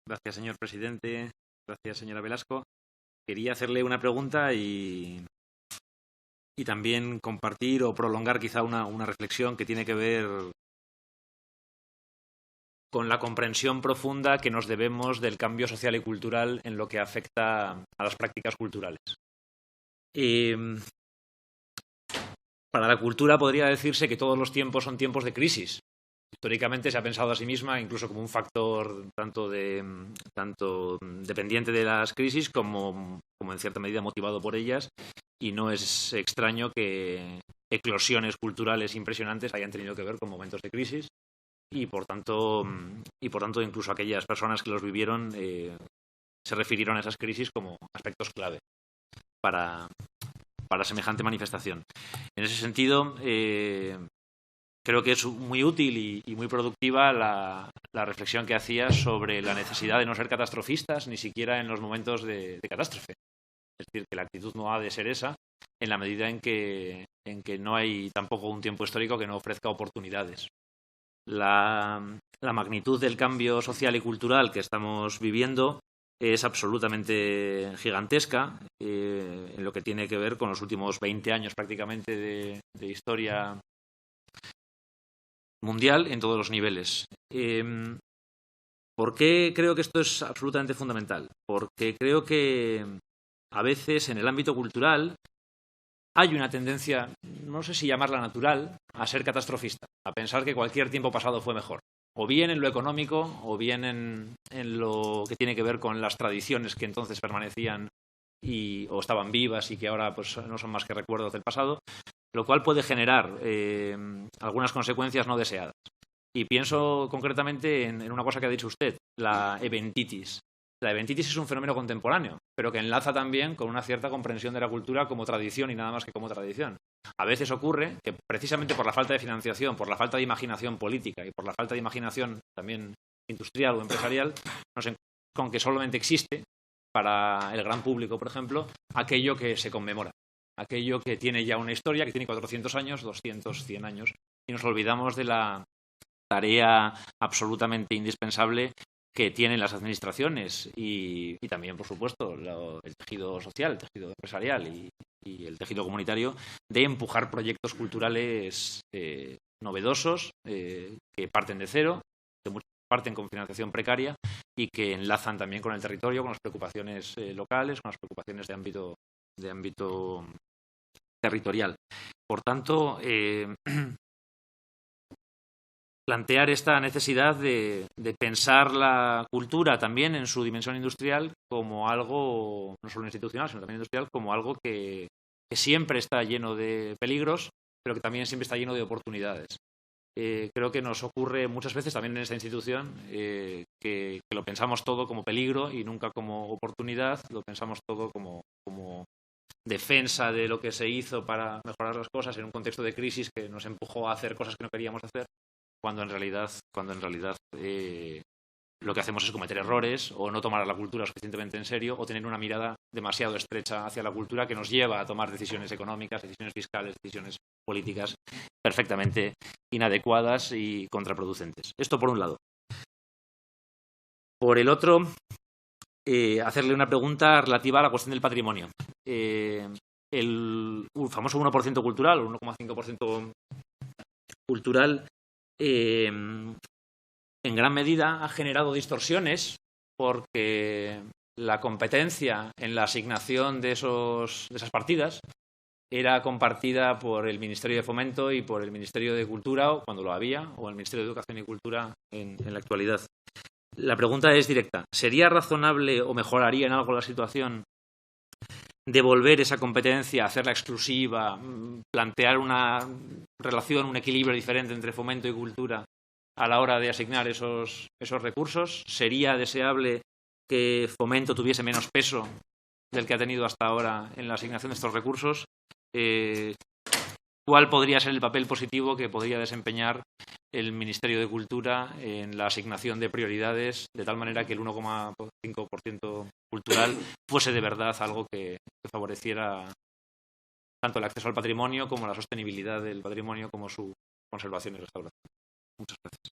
Gracias, señor presidente. Gracias, señora Velasco. Quería hacerle una pregunta y también compartir o prolongar quizá una reflexión que tiene que ver con la comprensión profunda que nos debemos del cambio social y cultural en lo que afecta a las prácticas culturales. Para la cultura podría decirse que todos los tiempos son tiempos de crisis. Históricamente se ha pensado a sí misma incluso como un factor tanto dependiente de las crisis como en cierta medida motivado por ellas, y no es extraño que eclosiones culturales impresionantes hayan tenido que ver con momentos de crisis y por tanto incluso aquellas personas que los vivieron se refirieron a esas crisis como aspectos clave para semejante manifestación. En ese sentido, creo que es muy útil y muy productiva la reflexión que hacía sobre la necesidad de no ser catastrofistas, ni siquiera en los momentos de catástrofe. Es decir, que la actitud no ha de ser esa, en la medida en que no hay tampoco un tiempo histórico que no ofrezca oportunidades. La magnitud del cambio social y cultural que estamos viviendo es absolutamente gigantesca en lo que tiene que ver con los últimos 20 años prácticamente de historia mundial en todos los niveles. ¿Por qué creo que esto es absolutamente fundamental? Porque creo que a veces en el ámbito cultural hay una tendencia, no sé si llamarla natural, a ser catastrofista, a pensar que cualquier tiempo pasado fue mejor. O bien en lo económico, o bien en lo que tiene que ver con las tradiciones que entonces permanecían o estaban vivas y que ahora pues, no son más que recuerdos del pasado, lo cual puede generar algunas consecuencias no deseadas. Y pienso concretamente en una cosa que ha dicho usted, la eventitis. La eventitis es un fenómeno contemporáneo, pero que enlaza también con una cierta comprensión de la cultura como tradición y nada más que como tradición. A veces ocurre que precisamente por la falta de financiación, por la falta de imaginación política y por la falta de imaginación también industrial o empresarial, nos encontramos con que solamente existe para el gran público, por ejemplo, aquello que se conmemora, aquello que tiene ya una historia, que tiene 400 años, 200, 100 años, y nos olvidamos de la tarea absolutamente indispensable que tienen las administraciones y también, por supuesto, el tejido social, el tejido empresarial y el tejido comunitario de empujar proyectos culturales novedosos que parten de cero, que muchas parten con financiación precaria y que enlazan también con el territorio, con las preocupaciones locales, con las preocupaciones de ámbito territorial. Por tanto, plantear esta necesidad de pensar la cultura también en su dimensión industrial como algo, no solo institucional, sino también industrial, como algo que siempre está lleno de peligros, pero que también siempre está lleno de oportunidades. Creo que nos ocurre muchas veces también en esta institución que lo pensamos todo como peligro y nunca como oportunidad, lo pensamos todo como defensa de lo que se hizo para mejorar las cosas en un contexto de crisis que nos empujó a hacer cosas que no queríamos hacer, cuando en realidad lo que hacemos es cometer errores o no tomar a la cultura suficientemente en serio o tener una mirada demasiado estrecha hacia la cultura que nos lleva a tomar decisiones económicas, decisiones fiscales, decisiones políticas perfectamente inadecuadas y contraproducentes. Esto por un lado. Por el otro, hacerle una pregunta relativa a la cuestión del patrimonio. El famoso 1% cultural, o 1,5% cultural, en gran medida ha generado distorsiones porque la competencia en la asignación de esas partidas era compartida por el Ministerio de Fomento y por el Ministerio de Cultura, cuando lo había, o el Ministerio de Educación y Cultura en la actualidad. La pregunta es directa. ¿Sería razonable o mejoraría en algo la situación devolver esa competencia, hacerla exclusiva, plantear una relación, un equilibrio diferente entre fomento y cultura a la hora de asignar esos recursos? ¿Sería deseable que fomento tuviese menos peso del que ha tenido hasta ahora en la asignación de estos recursos? ¿Cuál podría ser el papel positivo que podría desempeñar el Ministerio de Cultura en la asignación de prioridades, de tal manera que el 1,5% cultural fuese de verdad algo que favoreciera tanto el acceso al patrimonio como la sostenibilidad del patrimonio como su conservación y restauración? Muchas gracias.